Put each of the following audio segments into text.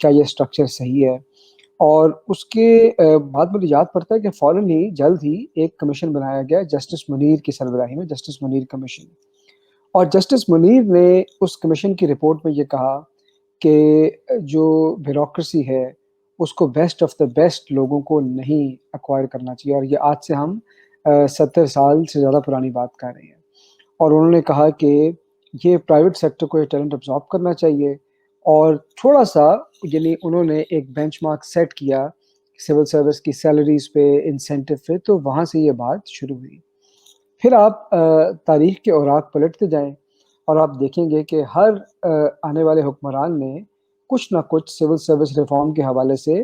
کیا یہ اسٹرکچر صحیح ہے؟ اور اس کے بعد مجھے یاد پڑتا ہے کہ فوراً ہی جلد ہی ایک کمیشن بنایا گیا جسٹس منیر کی سربراہی میں، جسٹس منیر کمیشن، اور جسٹس منیر نے اس کمیشن کی رپورٹ میں یہ کہا کہ جو بیوروکریسی ہے اس کو بیسٹ آف دا بیسٹ لوگوں کو نہیں ایکوائر کرنا چاہیے، اور یہ آج سے ہم 70 سال سے زیادہ پرانی بات کر رہے ہیں، اور انہوں نے کہا کہ یہ پرائیویٹ سیکٹر کو یہ ٹیلنٹ ابزارب کرنا چاہیے، اور تھوڑا سا یعنی انہوں نے ایک بینچ مارک سیٹ کیا سول سروس کی سیلریز پہ، انسینٹو پہ، تو وہاں سے یہ بات شروع ہوئی۔ پھر آپ تاریخ کے اوراق پلٹتے جائیں اور آپ دیکھیں گے کہ ہر آنے والے حکمران نے کچھ نہ کچھ سول سروس ریفارم کے حوالے سے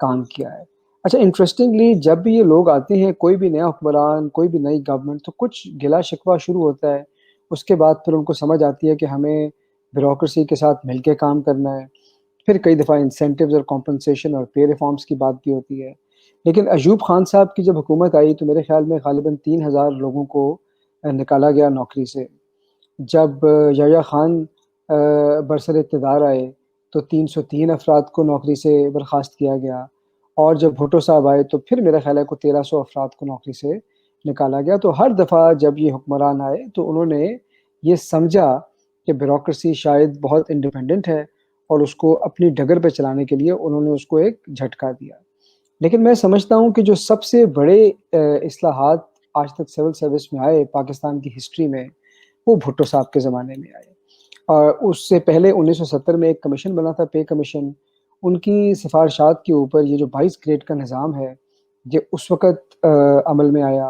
کام کیا ہے۔ اچھا، انٹرسٹنگلی جب بھی یہ لوگ آتے ہیں، کوئی بھی نیا حکمران، کوئی بھی نئی گورنمنٹ، تو کچھ گلا شکوہ شروع ہوتا ہے، اس کے بعد پھر ان کو سمجھ آتی ہے کہ ہمیں بیوروکریسی کے ساتھ مل کے کام کرنا ہے، پھر کئی دفعہ انسینٹیوز اور کمپنسیشن اور پے ریفارمز کی بات بھی ہوتی ہے۔ لیکن ایوب خان صاحب کی جب حکومت آئی تو میرے خیال میں غالباً 3,000 لوگوں کو نکالا گیا نوکری سے۔ جب یحییٰ خان برسر اقتدار آئے تو 303 افراد کو نوکری سے برخاست کیا گیا، اور جب بھٹو صاحب آئے تو پھر میرا خیال ہے کو 1300 افراد کو نوکری سے نکالا گیا۔ تو ہر دفعہ جب یہ حکمران آئے تو انہوں نے یہ سمجھا کہ بیوروکریسی شاید بہت انڈیپینڈنٹ ہے، اور اس کو اپنی ڈگر پہ چلانے کے لیے انہوں نے اس کو ایک جھٹکا دیا۔ لیکن میں سمجھتا ہوں کہ جو سب سے بڑے اصلاحات آج تک سول سروس میں آئے پاکستان کی ہسٹری میں، وہ بھٹو صاحب کے زمانے میں آئے، اور اس سے پہلے 1970 میں ایک کمیشن بنا تھا، پے کمیشن، ان کی سفارشات کے اوپر یہ جو 22 گریڈ کا نظام ہے یہ اس وقت عمل میں آیا،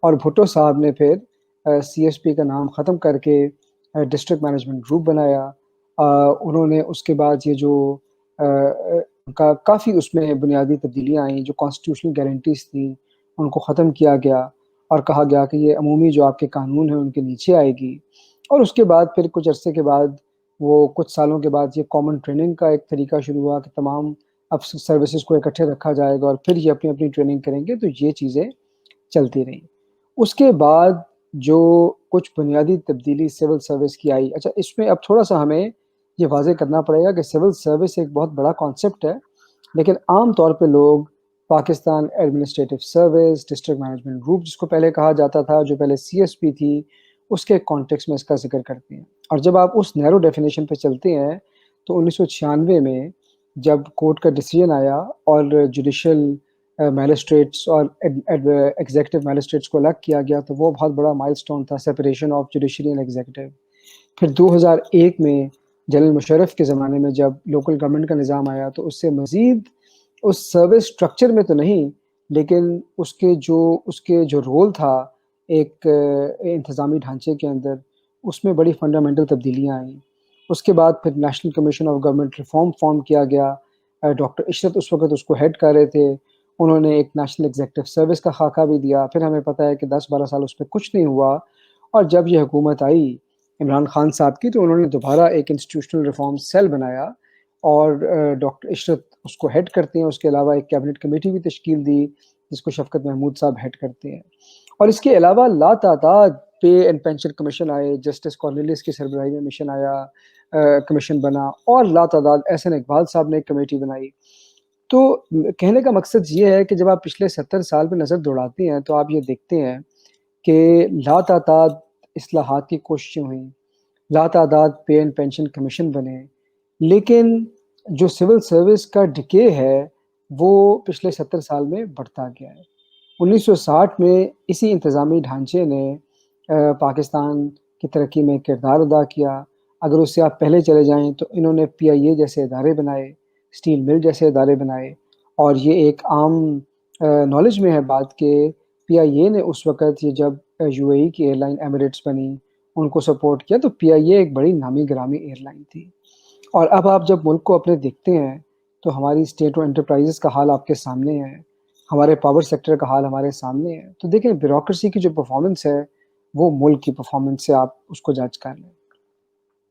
اور بھٹو صاحب نے پھر سی ایس پی کا نام ختم کر کے ڈسٹرکٹ مینجمنٹ گروپ بنایا۔ انہوں نے اس کے بعد یہ جو کافی اس میں بنیادی تبدیلیاں آئیں، جو کانسٹیٹیوشنل گارنٹیز تھیں ان کو ختم کیا گیا، اور کہا گیا کہ یہ عمومی جو آپ کے قانون ہیں ان کے نیچے آئے گی، اور اس کے بعد پھر کچھ عرصے کے بعد وہ کچھ سالوں کے بعد یہ کامن ٹریننگ کا ایک طریقہ شروع ہوا کہ تمام اب سروسز کو اکٹھے رکھا جائے گا اور پھر یہ اپنی اپنی ٹریننگ کریں گے، تو یہ چیزیں چلتی رہیں۔ اس کے بعد جو کچھ بنیادی تبدیلی سول سروس کی آئی، اچھا اس میں اب تھوڑا سا ہمیں یہ واضح کرنا پڑے گا کہ سول سروس ایک بہت بڑا کانسیپٹ ہے، لیکن عام طور پہ لوگ Pakistan administrative service, district management group جس کو پہلے کہا جاتا تھا، جو پہلے سی ایس پی تھی، اس کے کانٹیکس میں اس کا ذکر کرتے ہیں۔ اور جب آپ اس نیرو ڈیفینیشن پہ چلتے ہیں تو 1996 میں جب کورٹ کا ڈیسیجن آیا اور جوڈیشل میجسٹریٹس اور ایگزیکٹو میجسٹریٹس کو الگ کیا گیا، تو وہ بہت بڑا مائل سٹون تھا، separation of judiciary and executive. پھر 2001 میں جنرل مشرف کے زمانے میں جب لوکل گورنمنٹ کا نظام آیا تو اس سے مزید اس سروس سٹرکچر میں تو نہیں، لیکن اس کے جو رول تھا ایک انتظامی ڈھانچے کے اندر، اس میں بڑی فنڈامنٹل تبدیلیاں آئیں۔ اس کے بعد پھر national commission of government reform form کیا گیا، ڈاکٹر عشرت اس وقت اس کو ہیڈ کر رہے تھے، انہوں نے ایک نیشنل ایگزیکٹو سروس کا خاکہ بھی دیا، پھر ہمیں پتہ ہے کہ 10-12 سال اس پہ کچھ نہیں ہوا، اور جب یہ حکومت آئی عمران خان صاحب کی تو انہوں نے دوبارہ ایک انسٹیٹیوشنل ریفارم سیل بنایا، اور ڈاکٹر عشرت اس کو ہیڈ کرتے ہیں، اس کے علاوہ ایک کیبنٹ کمیٹی بھی تشکیل دی جس کو شفقت محمود صاحب ہیڈ کرتے ہیں، اور اس کے علاوہ لاتعداد پے اینڈ پینشن کمیشن آئے، جسٹس کارنیلیس کی سربراہی میں مشن آیا، کمیشن بنا، اور لاتعداد احسن اقبال صاحب نے ایک کمیٹی بنائی۔ تو کہنے کا مقصد یہ ہے کہ جب آپ پچھلے 70 سال پہ نظر دوڑاتے ہیں تو آپ یہ دیکھتے ہیں کہ لاتعداد اصلاحات کی کوششیں ہوئیں، لاتعداد پے اینڈ پینشن کمیشن بنے، لیکن جو سول سروس کا ڈکے ہے وہ پچھلے 70 سال میں بڑھتا گیا ہے۔ 1960 میں اسی انتظامی ڈھانچے نے پاکستان کی ترقی میں کردار ادا کیا۔ اگر اس سے آپ پہلے چلے جائیں تو انہوں نے پی آئی اے جیسے ادارے بنائے، اسٹیل مل جیسے ادارے بنائے، اور یہ ایک عام نالج میں ہے بات کہ پی آئی اے نے اس وقت یہ جب یو اے ای کی ایئر لائن ایمریٹس بنی ان کو سپورٹ کیا، تو پی آئی اے ایک بڑی نامی گرامی ایئر لائن تھی۔ اور اب آپ جب ملک کو اپنے دیکھتے ہیں تو ہماری اسٹیٹ اور انٹرپرائزز کا حال آپ کے سامنے ہے، ہمارے پاور سیکٹر کا حال ہمارے سامنے ہے، تو دیکھیں بیوروکریسی کی جو پرفارمنس ہے وہ ملک کی پرفارمنس سے آپ اس کو جج کر لیں۔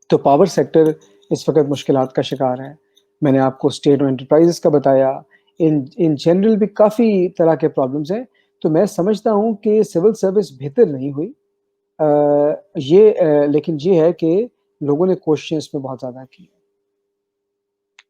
تو پاور سیکٹر اس وقت مشکلات کا شکار ہے، میں نے آپ کو اسٹیٹ اور انٹرپرائزز کا بتایا، ان جنرل بھی کافی طرح کے پرابلمز ہیں، تو میں سمجھتا ہوں کہ سول سروس بہتر نہیں ہوئی، لیکن یہ ہے کہ لوگوں نے کوششیں اس میں بہت زیادہ کی۔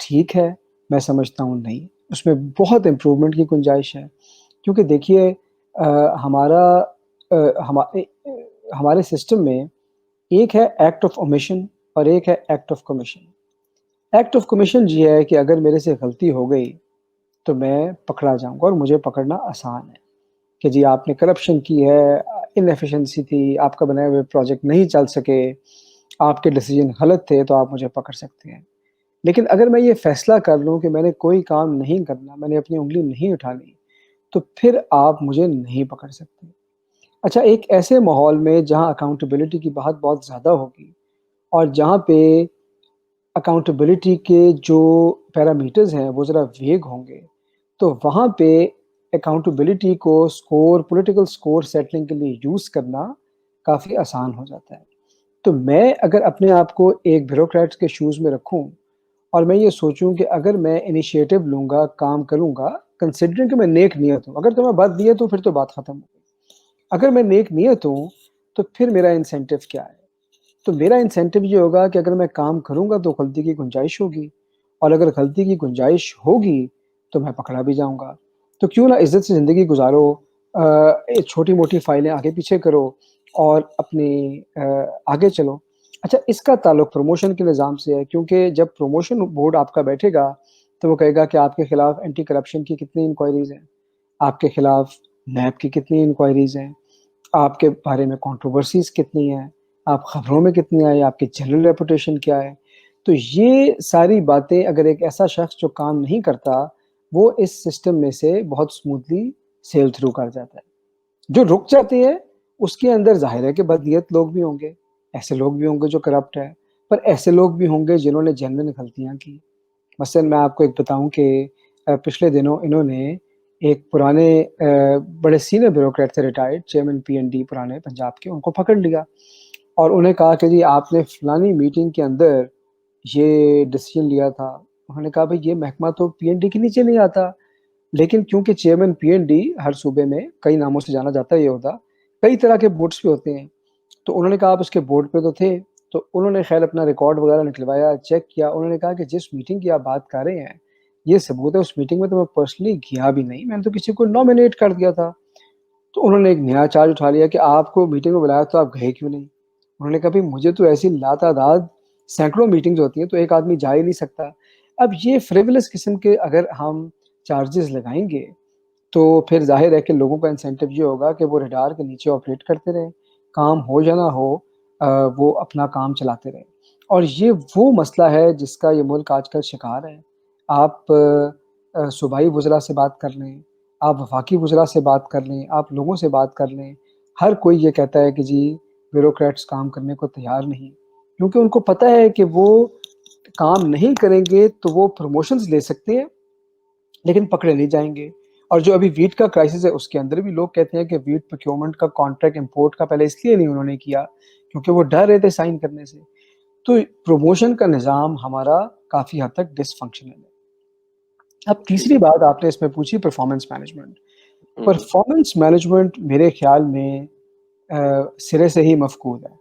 ٹھیک ہے؟ میں سمجھتا ہوں نہیں، اس میں بہت امپروومنٹ کی گنجائش ہے، کیونکہ دیکھیے ہمارا ہمارے سسٹم میں ایک ہے ایکٹ آف اومیشن اور ایک ہے act of commission. Act of commission یہ ہے کہ اگر میرے سے غلطی ہو گئی تو میں پکڑا جاؤں گا، اور مجھے پکڑنا آسان ہے کہ جی آپ نے کرپشن کی ہے، انیفیشنسی تھی، آپ کا بنائے ہوئے پروجیکٹ نہیں چل سکے، آپ کے ڈیسیجن غلط تھے، تو آپ مجھے پکڑ سکتے ہیں۔ لیکن اگر میں یہ فیصلہ کر لوں کہ میں نے کوئی کام نہیں کرنا، میں نے اپنی انگلی نہیں اٹھانی، تو پھر آپ مجھے نہیں پکڑ سکتے۔ اچھا، ایک ایسے ماحول میں جہاں اکاؤنٹیبلٹی کی بات بہت زیادہ ہوگی، اور جہاں پہ اکاؤنٹیبلٹی کے جو پیرامیٹرز ہیں وہ ذرا ویگ ہوں گے، تو وہاں پہ اکاؤنٹیبلٹی کو پولیٹیکل سکور سیٹلنگ کے لیے یوز کرنا کافی آسان ہو جاتا ہے۔ تو میں اگر اپنے آپ کو ایک بیوروکریٹ کے شوز میں رکھوں، اور میں یہ سوچوں کہ اگر میں انیشیٹو لوں گا، کام کروں گا، کنسیڈرنگ کہ میں نیک نیت ہوں، اگر تمہیں بد نیت ہوں پھر تو بات ختم ہو گئی، اگر میں نیک نیت ہوں تو پھر میرا انسینٹیو کیا ہے؟ تو میرا انسینٹیو یہ ہوگا کہ اگر میں کام کروں گا تو غلطی کی گنجائش ہوگی، اور اگر غلطی کی گنجائش ہوگی تو میں پکڑا بھی جاؤں گا۔ تو کیوں نہ عزت سے زندگی گزارو، چھوٹی موٹی فائلیں آگے پیچھے کرو، اور اپنی آگے چلو۔ اچھا، اس کا تعلق پروموشن کے نظام سے ہے، کیونکہ جب پروموشن بورڈ آپ کا بیٹھے گا تو وہ کہے گا کہ آپ کے خلاف اینٹی کرپشن کی کتنی انکوائریز ہیں، آپ کے خلاف نیب کی کتنی انکوائریز ہیں، آپ کے بارے میں کنٹروورسیز کتنی ہیں، آپ خبروں میں کتنی آئے، آپ کی جنرل ریپوٹیشن کیا ہے۔ تو یہ ساری باتیں اگر ایک ایسا شخص جو کام نہیں کرتا، وہ اس سسٹم میں سے بہت سموتھلی سیل تھرو کر جاتا ہے۔ جو رک جاتے ہیں اس کے اندر ظاہر ہے کہ بدنیت لوگ بھی ہوں گے، ایسے لوگ بھی ہوں گے جو کرپٹ ہے، پر ایسے لوگ بھی ہوں گے جنہوں نے جینوئن غلطیاں کی۔ مثلا میں آپ کو ایک بتاؤں کہ پچھلے دنوں انہوں نے ایک پرانے بڑے سینئر بیوروکریٹ تھے، retired chairman P N D پرانے پنجاب کے، ان کو پکڑ لیا اور انہیں کہا کہ جی آپ نے فلانی میٹنگ کے اندر یہ ڈیسیجن لیا تھا۔ انہوں نے کہا بھائی یہ محکمہ تو پی این ڈی کے نیچے نہیں آتا، لیکن کیونکہ چیئرمین پی این ڈی ہر صوبے میں کئی ناموں سے جانا جاتا ہے، یہ ہوتا کئی طرح کے بورڈز پہ ہوتے ہیں، تو انہوں نے کہا آپ اس کے بورڈ پہ تو تھے، تو انہوں نے خیر اپنا ریکارڈ وغیرہ نکلوایا، چیک کیا، انہوں نے کہا کہ جس میٹنگ کی آپ بات کر رہے ہیں یہ ثبوت ہے، اس میٹنگ میں تو میں پرسنلی گیا بھی نہیں، میں نے تو کسی کو نامینیٹ کر دیا تھا۔ تو انہوں نے ایک نیا چارج اٹھا لیا کہ آپ کو میٹنگ میں بلایا تو آپ گئے کیوں نہیں؟ انہوں نے کہا بھائی مجھے تو ایسی لاتعداد سینکڑوں میٹنگز ہوتی ہیں تو ایک آدمی جا ہی نہیں سکتا۔ اب یہ فریولس قسم کے اگر ہم چارجز لگائیں گے تو پھر ظاہر ہے کہ لوگوں کا انسینٹیو یہ ہوگا کہ وہ ریڈار کے نیچے آپریٹ کرتے رہیں، کام ہو یا نہ ہو، وہ اپنا کام چلاتے رہیں۔ اور یہ وہ مسئلہ ہے جس کا یہ ملک آج کل شکار ہے۔ آپ صوبائی وزراء سے بات کر لیں، آپ وفاقی وزراء سے بات کر لیں، آپ لوگوں سے بات کر لیں، ہر کوئی یہ کہتا ہے کہ جی بیوروکریٹس کام کرنے کو تیار نہیں، کیونکہ ان کو پتہ ہے کہ وہ کام نہیں کریں گے تو وہ پروموشنز لے سکتے ہیں لیکن پکڑے نہیں جائیں گے۔ اور جو ابھی ویٹ کا کرائسس ہے اس کے اندر بھی لوگ کہتے ہیں کہ ویٹ پروکیورمنٹ کا کانٹریکٹ امپورٹ کا پہلے اس لیے نہیں انہوں نے کیا کیونکہ وہ ڈر رہے تھے سائن کرنے سے۔ تو پروموشن کا نظام ہمارا کافی حد تک ڈس فنکشنل ہے۔ اب جی۔ تیسری بات آپ نے اس میں پوچھی پرفارمنس مینجمنٹ۔ ہوں، پرفارمنس مینجمنٹ میرے خیال میں سرے سے ہی مفقود ہے،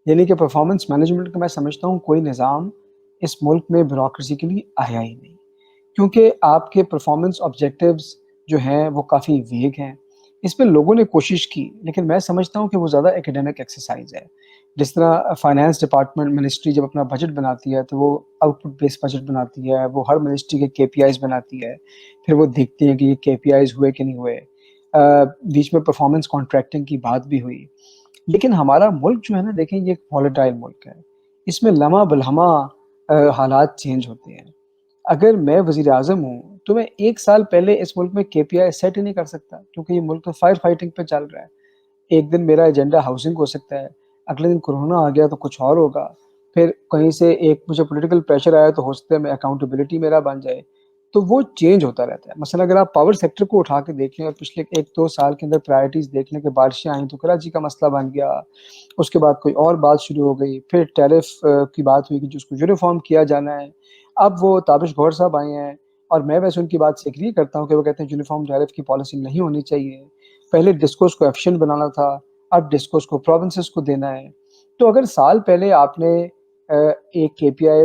یعنی کہ پرفارمنس مینجمنٹ کا میں سمجھتا ہوں کوئی نظام اس ملک میں بیوروکریسی کے لیے آیا ہی نہیں، کیونکہ آپ کے پرفارمنس آبجیکٹیوز جو ہیں وہ کافی ویگ ہیں۔ اس میں لوگوں نے کوشش کی لیکن میں سمجھتا ہوں کہ وہ زیادہ ایکیڈیمک ایکسرسائز ہے۔ جس طرح فائنانس ڈپارٹمنٹ منسٹری جب اپنا بجٹ بناتی ہے تو وہ آؤٹ پٹ بیس بجٹ بناتی ہے، وہ ہر منسٹری کے کے پی آئیز بناتی ہے، پھر وہ دیکھتی ہیں کہ یہ کے پی آئیز ہوئے کہ نہیں ہوئے۔ بیچ میں پرفارمنس کانٹریکٹنگ کی بات بھی ہوئی، لیکن ہمارا ملک جو ہے نا، دیکھیں یہ ایک والیٹائل ملک ہے، اس میں لمحہ بلمحہ حالات چینج ہوتے ہیں۔ اگر میں وزیر اعظم ہوں تو میں ایک سال پہلے اس ملک میں کے پی آئی سیٹ ہی نہیں کر سکتا، کیونکہ یہ ملک تو فائر فائٹنگ پہ چل رہا ہے۔ ایک دن میرا ایجنڈا ہاؤسنگ ہو سکتا ہے، اگلے دن کورونا آ گیا تو کچھ اور ہوگا، پھر کہیں سے ایک مجھے پولیٹیکل پریشر آیا تو ہو سکتا ہے میں اکاؤنٹیبلٹی میرا بن جائے، تو وہ چینج ہوتا رہتا ہے۔ مثلا اگر آپ پاور سیکٹر کو اٹھا کے دیکھ لیں اور پچھلے ایک دو سال کے اندر پرائرٹیز دیکھ لیں کہ بارشیں آئیں تو کراچی کا مسئلہ بن گیا، اس کے بعد کوئی اور بات شروع ہو گئی، پھر ٹیرف کی بات ہوئی کہ جس کو یونیفارم کیا جانا ہے، اب وہ تابش گور صاحب آئے ہیں اور میں ویسے ان کی بات سے ایگری کرتا ہوں کہ وہ کہتے ہیں یونیفارم ٹیرف کی پالیسی نہیں ہونی چاہیے، پہلے ڈسکوز کو ایفیشینٹ بنانا تھا، اب ڈسکوز کو پروونسز کو دینا ہے۔ تو اگر سال پہلے آپ نے ایک کے پی آئی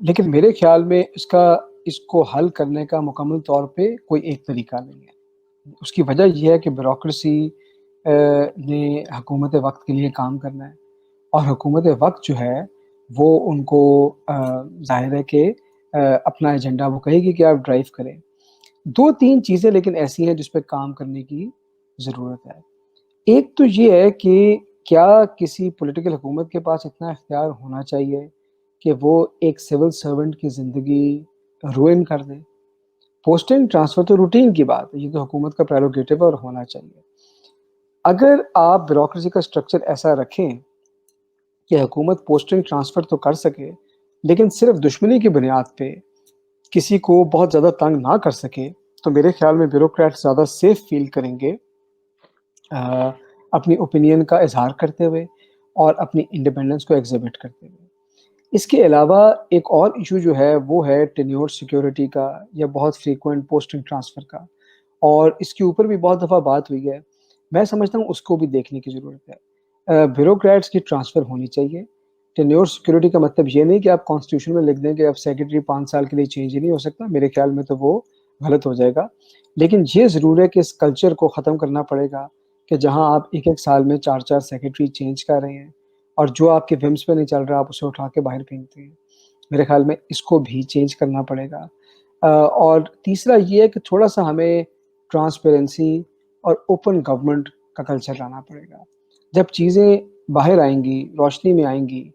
لیکن میرے خیال میں اس کو حل کرنے کا مکمل طور پہ کوئی ایک طریقہ نہیں ہے۔ اس کی وجہ یہ ہے کہ بیوروکریسی نے حکومت وقت کے لیے کام کرنا ہے، اور حکومت وقت جو ہے وہ ان کو ظاہر ہے کہ اپنا ایجنڈا وہ کہے گی کہ آپ ڈرائیو کریں۔ 2-3 چیزیں لیکن ایسی ہیں جس پہ کام کرنے کی ضرورت ہے۔ ایک تو یہ ہے کہ کیا کسی پولیٹیکل حکومت کے پاس اتنا اختیار ہونا چاہیے کہ وہ ایک سول سرونٹ کی زندگی روئن کر دے؟ پوسٹنگ ٹرانسفر تو روٹین کی بات ہے، یہ تو حکومت کا پریروگیٹو اور ہونا چاہیے۔ اگر آپ بیوروکریسی کا اسٹرکچر ایسا رکھیں کہ حکومت پوسٹنگ ٹرانسفر تو کر سکے لیکن صرف دشمنی کی بنیاد پہ کسی کو بہت زیادہ تنگ نہ کر سکے، تو میرے خیال میں بیوروکریٹ زیادہ سیف فیل کریں گے اپنی اوپینین کا اظہار کرتے ہوئے اور اپنی انڈیپینڈنس کو ایگزیبٹ کرتے ہوئے۔ اس کے علاوہ ایک اور ایشو جو ہے وہ ہے ٹینیور سیکیورٹی کا یا بہت فریکوینٹ پوسٹنگ ٹرانسفر کا، اور اس کے اوپر بھی بہت دفعہ بات ہوئی ہے۔ میں سمجھتا ہوں اس کو بھی دیکھنے کی ضرورت ہے۔ بیوروکریٹس کی ٹرانسفر ہونی چاہیے۔ ٹینیور سیکیورٹی کا مطلب یہ نہیں کہ آپ کانسٹیٹیوشن میں لکھ دیں کہ اب سیکرٹری 5 سال کے لیے چینج ہی نہیں ہو سکتا، میرے خیال میں تو وہ غلط ہو جائے گا۔ لیکن یہ ضرور ہے کہ اس کلچر کو ختم کرنا پڑے گا کہ جہاں آپ ایک ایک سال میں 4 سیکرٹری چینج کر رہے ہیں، اور جو آپ کے ومس پہ نہیں چل رہا آپ اسے اٹھا کے باہر پھینکتے ہیں۔ میرے خیال میں اس کو بھی چینج کرنا پڑے گا۔ اور تیسرا یہ ہے کہ تھوڑا سا ہمیں ٹرانسپیرنسی اور اوپن گورنمنٹ کا کلچر لانا پڑے گا۔ جب چیزیں باہر آئیں گی، روشنی میں آئیں گی،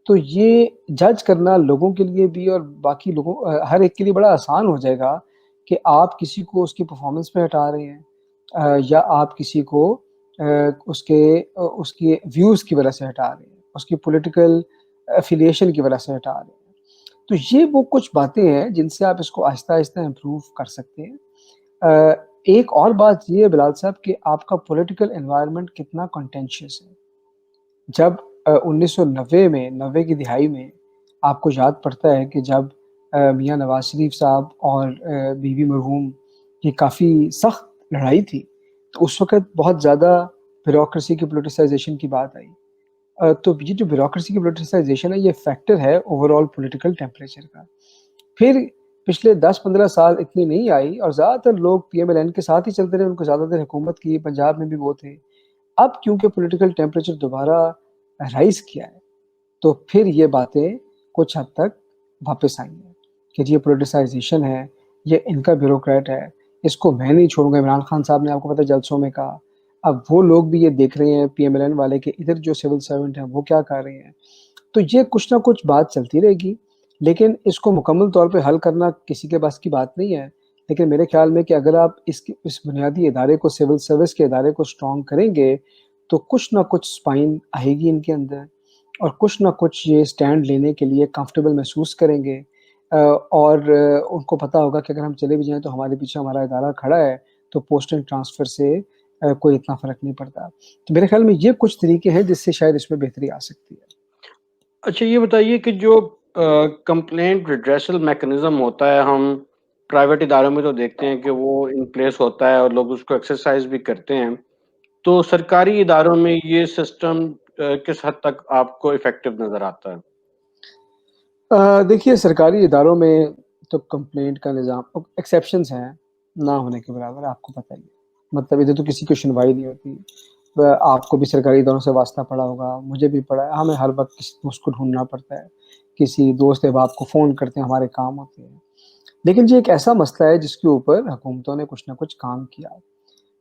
تو یہ جج کرنا لوگوں کے لیے بھی اور باقی لوگوں ہر ایک کے لیے بڑا آسان ہو جائے گا کہ آپ کسی کو اس کی پرفارمنس پہ ہٹا رہے ہیں، یا آپ کسی کو اس کی ویوز کی وجہ سے ہٹا رہے ہیں، اس کی پولیٹیکل افیلیشن کی وجہ سے ہٹا رہے ہیں۔ تو یہ وہ کچھ باتیں ہیں جن سے آپ اس کو آہستہ آہستہ امپروو کر سکتے ہیں۔ ایک اور بات یہ ہے بلال صاحب کہ آپ کا پولیٹیکل انوائرمنٹ کتنا کنٹینشیس ہے۔ جب 1990 میں 90 کی دہائی میں آپ کو یاد پڑتا ہے کہ جب میاں نواز شریف صاحب اور بی بی مرحوم کی کافی سخت لڑائی تھی، تو اس وقت بہت زیادہ بیوروکریسی کی پولیٹیسائزیشن کی بات آئی۔ تو یہ جو بیوروکریسی کی پولیٹیسائزیشن ہے یہ فیکٹر ہے اوور آل پولیٹیکل ٹیمپریچر کا۔ پھر پچھلے 10-15 سال اتنی نہیں آئی، اور زیادہ تر لوگ پی ایم ایل این کے ساتھ ہی چلتے رہے، ان کو زیادہ تر حکومت کی، پنجاب میں بھی وہ تھے۔ اب کیونکہ پولیٹیکل ٹیمپریچر دوبارہ رائز کیا ہے، تو پھر یہ باتیں کچھ حد تک واپس آئی ہیں کہ یہ پولیٹیسائزیشن ہے، یہ ان کا بیوروکریٹ ہے، اس کو میں نہیں چھوڑوں گا۔ عمران خان صاحب نے آپ کو پتہ جلسوں میں کہا۔ اب وہ لوگ بھی یہ دیکھ رہے ہیں پی ایم ایل این والے کہ ادھر جو سول سرونٹ ہیں وہ کیا کر رہے ہیں۔ تو یہ کچھ نہ کچھ بات چلتی رہے گی، لیکن اس کو مکمل طور پہ حل کرنا کسی کے بس کی بات نہیں ہے۔ لیکن میرے خیال میں کہ اگر آپ اس بنیادی ادارے کو، سول سروس کے ادارے کو اسٹرانگ کریں گے، تو کچھ نہ کچھ اسپائن آئے گی ان کے اندر، اور کچھ نہ کچھ یہ اسٹینڈ لینے کے لیے کمفرٹیبل محسوس کریں گے، اور ان کو پتہ ہوگا کہ اگر ہم چلے بھی جائیں تو ہمارے پیچھے ہمارا ادارہ کھڑا ہے، تو پوسٹنگ ٹرانسفر سے کوئی اتنا فرق نہیں پڑتا۔ تو میرے خیال میں یہ کچھ طریقے ہیں جس سے شاید اس میں بہتری آ سکتی ہے۔ اچھا یہ بتائیے کہ جو کمپلینٹ ریڈریسل میکنزم ہوتا ہے، ہم پرائیویٹ اداروں میں تو دیکھتے ہیں کہ وہ ان پلیس ہوتا ہے اور لوگ اس کو ایکسرسائز بھی کرتے ہیں، تو سرکاری اداروں میں یہ سسٹم کس حد تک آپ کو افیکٹو نظر آتا ہے؟ دیکھیے سرکاری اداروں میں تو کمپلینٹ کا نظام، ایکسیپشنز ہیں نہ ہونے کے برابر، آپ کو پتہ ہی ہے۔ مطلب ادھر تو کسی کو سنوائی نہیں ہوتی۔ آپ کو بھی سرکاری اداروں سے واسطہ پڑا ہوگا، مجھے بھی پڑا ہے، ہمیں ہر وقت کسی دوست کو ڈھونڈنا پڑتا ہے، کسی دوست احباب کو فون کرتے ہیں، ہمارے کام ہوتے ہیں۔ لیکن یہ ایک ایسا مسئلہ ہے جس کے اوپر حکومتوں نے کچھ نہ کچھ کام کیا۔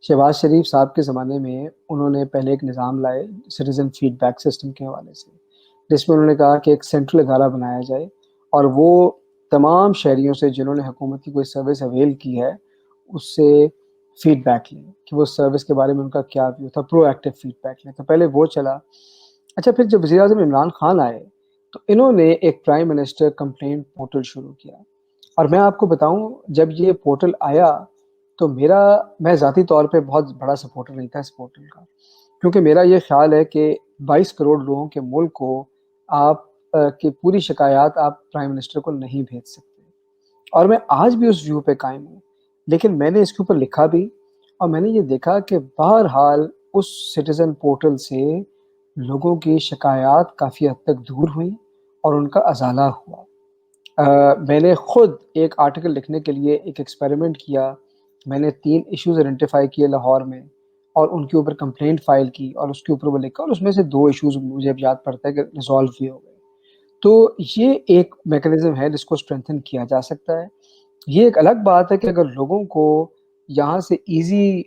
شہباز شریف صاحب کے زمانے میں انہوں نے پہلے ایک نظام لائے سٹیزن فیڈ بیک سسٹم کے حوالے سے، جس میں انہوں نے کہا کہ ایک سینٹرل ادارہ بنایا جائے، اور وہ تمام شہریوں سے جنہوں نے حکومت کی کوئی سروس اویل کی ہے اس سے فیڈ بیک لیں کہ وہ سروس کے بارے میں ان کا کیا ویو تھا، پرو ایکٹیو فیڈ بیک لیں۔ تو پہلے وہ چلا۔ اچھا پھر جب وزیر اعظم عمران خان آئے تو انہوں نے ایک پرائم منسٹر کمپلینٹ پورٹل شروع کیا، اور میں آپ کو بتاؤں جب یہ پورٹل آیا تو میں ذاتی طور پہ بہت بڑا سپورٹر نہیں تھا اس پورٹل کا، کیونکہ میرا یہ خیال ہے کہ 22 کروڑ لوگوں کے ملک کو آپ کی پوری شکایات آپ پرائم منسٹر کو نہیں بھیج سکتے، اور میں آج بھی اس ویو پہ قائم ہوں۔ لیکن میں نے اس کے اوپر لکھا بھی، اور میں نے یہ دیکھا کہ بہرحال اس سٹیزن پورٹل سے لوگوں کی شکایات کافی حد تک دور ہوئیں اور ان کا ازالہ ہوا۔ میں نے خود ایک آرٹیکل لکھنے کے لیے ایک ایکسپیریمنٹ کیا. میں نے 3 ایشوز آئیڈینٹیفائی کیے لاہور میں اور ان کے اوپر کمپلینٹ فائل کی اور اس کے اوپر وہ لکھا اور اس میں سے 2 ایشوز مجھے اب یاد پڑتا ہے کہ ریزالو بھی ہو گئے. تو یہ ایک میکانزم ہے جس کو اسٹرینتھن کیا جا سکتا ہے. یہ ایک الگ بات ہے کہ اگر لوگوں کو یہاں سے ایزی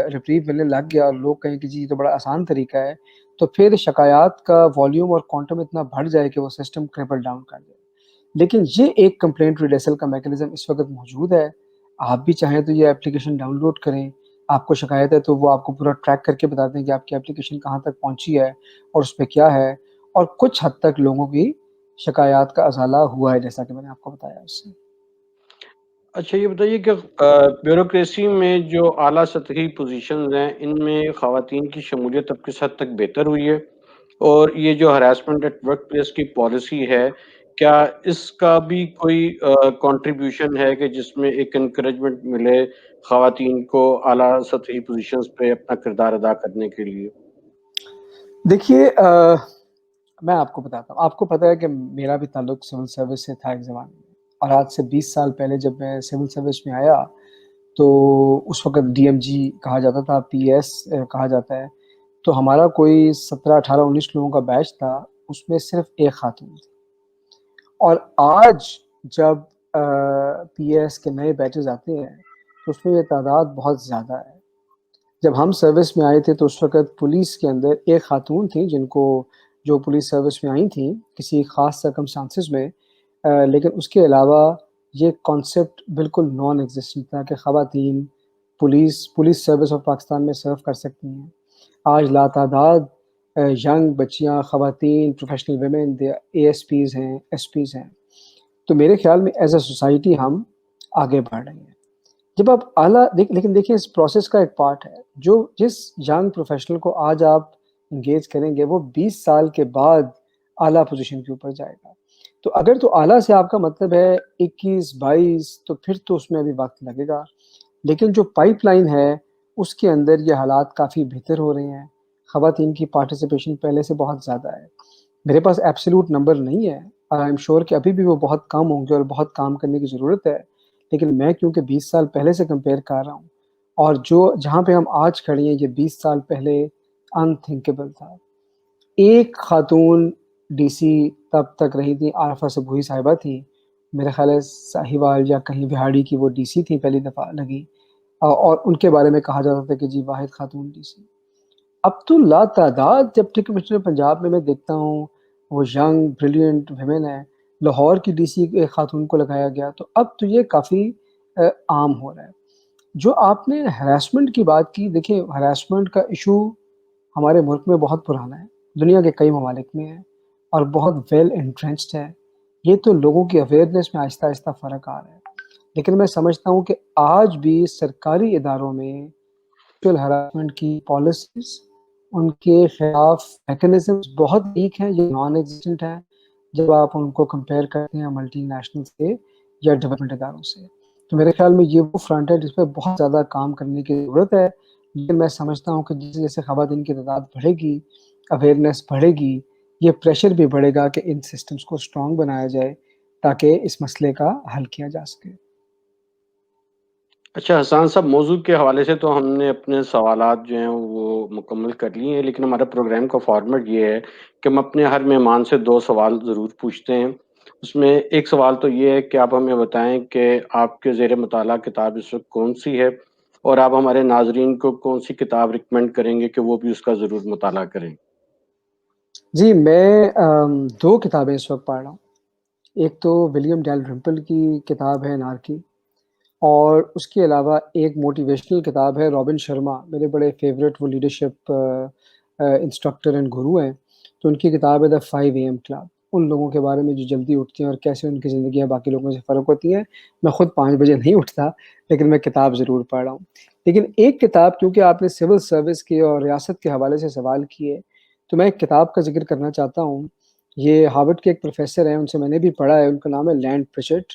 ریپریو ملنے لگ گیا اور لوگ کہیں کہ جی یہ تو بڑا آسان طریقہ ہے، تو پھر شکایات کا والیوم اور کوانٹم اتنا بڑھ جائے کہ وہ سسٹم کریپل ڈاؤن کر دے. لیکن یہ ایک کمپلینٹ ریڈیسل کا میکانزم اس وقت موجود ہے. آپ بھی چاہیں تو یہ اپلیکیشن ڈاؤن لوڈ کریں. آپ کو شکایت ہے تو وہ آپ کو پورا ٹریک کر کے بتا دیں کہ آپ کی اپلیکیشن کہاں تک پہنچی ہے اور اس پہ کیا ہے. اور کچھ حد تک لوگوں کی شکایات کا ازالہ ہوا ہے، جیسا کہ میں نے آپ کو بتایا اس سے. اچھا یہ بتائیے کہ بیوروکریسی میں جو اعلیٰ سطحی پوزیشنز ہیں ان میں خواتین کی شمولیت اب کس حد تک بہتر ہوئی ہے، اور یہ جو ہراسمنٹ ایٹ ورک پلیس کی پالیسی ہے کیا اس کا بھی کوئی کنٹریبیوشن ہے کہ جس میں ایک انکریجمنٹ ملے خواتین کو اعلیٰ سطحی پوزیشنز پہ اپنا کردار ادا کرنے کے لیے؟ دیکھیے میں آپ کو بتاتا ہوں. آپ کو پتہ ہے کہ میرا بھی تعلق سول سروس سے تھا ایک زمانے میں، اور آج سے 20 سال پہلے جب میں سول سروس میں آیا تو اس وقت ڈی ایم جی کہا جاتا تھا، پی ایس کہا جاتا ہے. تو ہمارا کوئی 17 18 19 لوگوں کا بیچ تھا، اس میں صرف ایک خاتون تھی. اور آج جب پی ایس کے نئے بیچز آتے ہیں تو اس میں یہ تعداد بہت زیادہ ہے. جب ہم سروس میں آئے تھے تو اس وقت پولیس کے اندر ایک خاتون تھی جن کو جو پولیس سروس میں آئی تھیں کسی خاص سرکمسٹانسز میں، لیکن اس کے علاوہ یہ کانسیپٹ بالکل نان ایگزسٹنٹ تھا کہ خواتین پولیس سروس آف پاکستان میں سرو کر سکتی ہیں. آج لاتعداد ینگ بچیاں، خواتین، professional women, A S Ps ہیں، ایس پیز ہیں. تو میرے خیال میں ایز اے سوسائٹی ہم آگے بڑھ رہے ہیں. جب آپ اعلیٰ لیکن دیکھیں اس پروسیس کا ایک پارٹ ہے، جس ینگ پروفیشنل کو آج آپ انگیج کریں گے وہ 20 سال کے بعد اعلیٰ پوزیشن کے اوپر جائے گا. تو اگر تو اعلیٰ سے آپ کا مطلب ہے 21 22 تو پھر تو اس میں ابھی وقت لگے گا. لیکن جو پائپ لائن ہے اس کے اندر یہ حالات کافی بہتر ہو رہے ہیں. خواتین کی پارٹیسپیشن پہلے سے بہت زیادہ ہے. میرے پاس ایبسلیوٹ نمبر نہیں ہے، آئی ایم شیور کہ ابھی بھی وہ بہت کم ہوں گے اور بہت کام کرنے کی ضرورت ہے. لیکن میں کیونکہ 20 سال پہلے سے کمپیئر کر رہا ہوں، اور جہاں پہ ہم آج کھڑی ہیں یہ 20 سال پہلے انتھنکیبل تھا. ایک خاتون ڈی سی تب تک رہی تھی، عارفہ صبوحی صاحبہ تھی. میرے خیال ہے ساہیوال یا کہیں بہاڑی کی وہ ڈی سی تھی پہلی دفعہ لگی، اور ان کے بارے میں کہا جاتا تھا کہ جی واحد خاتون ڈی سی. اب تو لا تعداد ڈپٹی کمشنر پنجاب میں دیکھتا ہوں وہ ینگ بریلینٹ ویمن ہے. لاہور کی ڈی سی ایک خاتون کو لگایا گیا. تو اب تو یہ کافی عام ہو رہا ہے. جو آپ نے ہراسمنٹ کی بات کی، دیکھیں ہراسمنٹ کا ایشو ہمارے ملک میں بہت پرانا ہے، دنیا کے کئی ممالک میں ہے اور بہت ویل انٹرنسڈ ہے. یہ تو لوگوں کی اویئرنیس میں آہستہ آہستہ فرق آ رہا ہے. لیکن میں سمجھتا ہوں کہ آج بھی سرکاری اداروں میں سیکشل ہراسمنٹ کی پالیسیز، ان کے خلاف میکنزمز بہت ویک ہیں، یہ نان ایگزسٹنٹ ہیں جب آپ ان کو کمپیئر کرتے ہیں ملٹی نیشنل سے یا ڈیولپمنٹ اداروں سے. تو میرے خیال میں یہ وہ فرنٹ ہے جس پہ بہت زیادہ کام کرنے کی ضرورت ہے. لیکن میں سمجھتا ہوں کہ جیسے جیسے خواتین کی تعداد بڑھے گی، اویئرنیس بڑھے گی، یہ پریشر بھی بڑھے گا کہ ان سسٹمز کو اسٹرانگ بنایا جائے تاکہ اس مسئلے کا حل کیا جا سکے. اچھا حسان صاحب، موضوع کے حوالے سے تو ہم نے اپنے سوالات جو ہیں وہ مکمل کر لیے ہیں، لیکن ہمارا پروگرام کا فارمیٹ یہ ہے کہ ہم اپنے ہر مہمان سے 2 سوال ضرور پوچھتے ہیں. اس میں ایک سوال تو یہ ہے کہ آپ ہمیں بتائیں کہ آپ کے زیر مطالعہ کتاب اس وقت کون سی ہے، اور آپ ہمارے ناظرین کو کون سی کتاب ریکمینڈ کریں گے کہ وہ بھی اس کا ضرور مطالعہ کریں. جی میں 2 کتابیں اس وقت پڑھ رہا ہوں. ایک تو ولیم ڈیل رمپل کی کتاب ہے انارکی، اور اس کے علاوہ ایک موٹیویشنل کتاب ہے رابن شرما، میرے بڑے فیوریٹ وہ لیڈرشپ انسٹرکٹر اینڈ گرو ہیں. تو ان کی کتاب ہے دا 5 AM کلب، ان لوگوں کے بارے میں جو جلدی اٹھتے ہیں اور کیسے ان کی زندگیاں باقی لوگوں سے فرق ہوتی ہیں. میں خود 5 بجے نہیں اٹھتا لیکن میں کتاب ضرور پڑھ رہا ہوں. لیکن ایک کتاب، کیونکہ آپ نے سول سروس کی اور ریاست کے حوالے سے سوال کیے، تو میں ایک کتاب کا ذکر کرنا چاہتا ہوں. یہ ہارورڈ کے ایک پروفیسر ہیں، ان سے میں نے بھی پڑھا ہے، ان کا نام ہے لینڈ پریچٹ.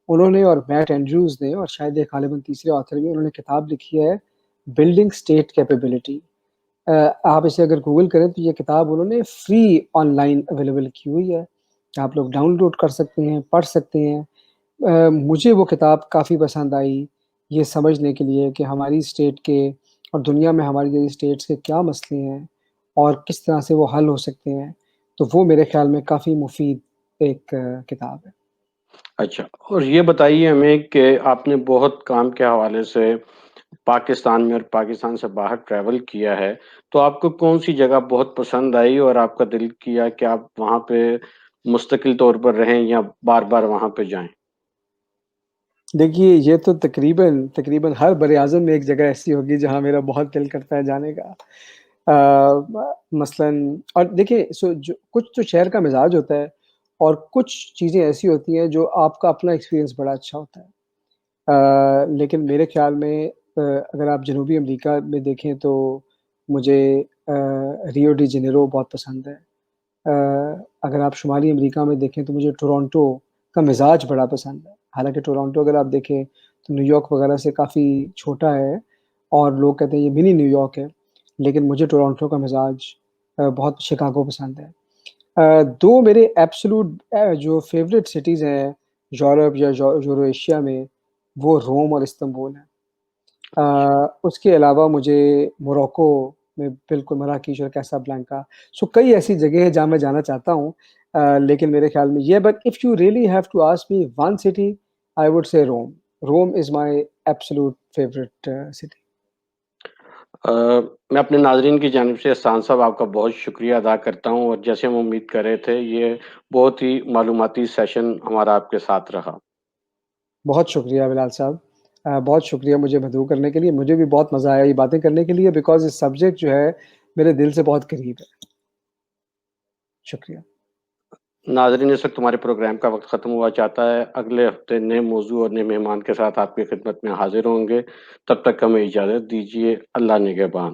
انہوں نے اور میٹ اینڈریوز نے، اور شاید ایک غالباً تیسرے آتھر بھی، انہوں نے کتاب لکھی ہے بلڈنگ اسٹیٹ کیپیبلٹی. آپ اسے اگر گوگل کریں تو یہ کتاب انہوں نے فری آن لائن اویلیبل کی ہوئی ہے. آپ لوگ ڈاؤن لوڈ کر سکتے ہیں، پڑھ سکتے ہیں۔ مجھے وہ کتاب کافی پسند آئی، یہ سمجھنے کے لیے کہ ہماری اسٹیٹ کے اور دنیا میں ہماری جیسی اسٹیٹس کے کیا مسئلے ہیں اور کس طرح سے وہ حل ہو سکتے ہیں، تو وہ میرے خیال میں کافی مفید ایک کتاب ہے۔ اچھا، اور یہ بتائیے ہمیں کہ آپ نے بہت کام کے حوالے سے پاکستان میں اور پاکستان سے باہر ٹریول کیا ہے، تو آپ کو کون سی جگہ بہت پسند آئی اور آپ کا دل کیا کہ آپ وہاں پہ مستقل طور پر رہیں یا بار بار وہاں پہ جائیں؟ دیکھیے یہ تو تقریباً ہر براعظم میں ایک جگہ ایسی ہوگی جہاں میرا بہت دل کرتا ہے جانے کا۔ مثلاً اور دیکھیے کچھ تو شہر کا مزاج ہوتا ہے اور کچھ چیزیں ایسی ہوتی ہیں جو آپ کا اپنا ایکسپیرینس بڑا اچھا ہوتا ہے۔ لیکن میرے خیال میں اگر آپ جنوبی امریکہ میں دیکھیں تو مجھے ریو ڈی جنیرو بہت پسند ہے۔ اگر آپ شمالی امریکہ میں دیکھیں تو مجھے ٹورانٹو کا مزاج بڑا پسند ہے۔ حالانکہ ٹورانٹو اگر آپ دیکھیں تو نیو یارک وغیرہ سے کافی چھوٹا ہے اور لوگ کہتے ہیں یہ منی نیو یارک ہے، لیکن مجھے ٹورانٹو کا مزاج بہت، شکاگو پسند ہے۔ دو میرے ایبسولوٹ جو فیوریٹ سٹیز ہیں یورپ یا یورو ایشیا میں، وہ روم اور استنبول ہیں۔ اس کے علاوہ مجھے موروکو میں بالکل مراکش اور کیسابلانکا، سو کئی ایسی جگہ ہیں جہاں میں جانا چاہتا ہوں، لیکن میرے خیال میں یہ، but if you really have to ask me one city I would say Rome. Rome is my absolute favourite city. میں اپنے ناظرین کی جانب سے احسان صاحب آپ کا بہت شکریہ ادا کرتا ہوں، اور جیسے ہم امید کر رہے تھے یہ بہت ہی معلوماتی سیشن ہمارا آپ کے ساتھ رہا۔ بہت شکریہ بلال صاحب، بہت شکریہ مجھے مدعو کرنے کے لیے۔ مجھے بھی بہت مزہ آیا یہ باتیں کرنے کے لیے، بیکاز اس سبجیکٹ جو ہے میرے دل سے بہت قریب ہے۔ شکریہ۔ ناظرین، اس وقت تمہارے پروگرام کا وقت ختم ہوا چاہتا ہے۔ اگلے ہفتے نئے موضوع اور نئے مہمان کے ساتھ آپ کی خدمت میں حاضر ہوں گے۔ تب تک ہمیں اجازت دیجیے۔ اللہ نگہبان۔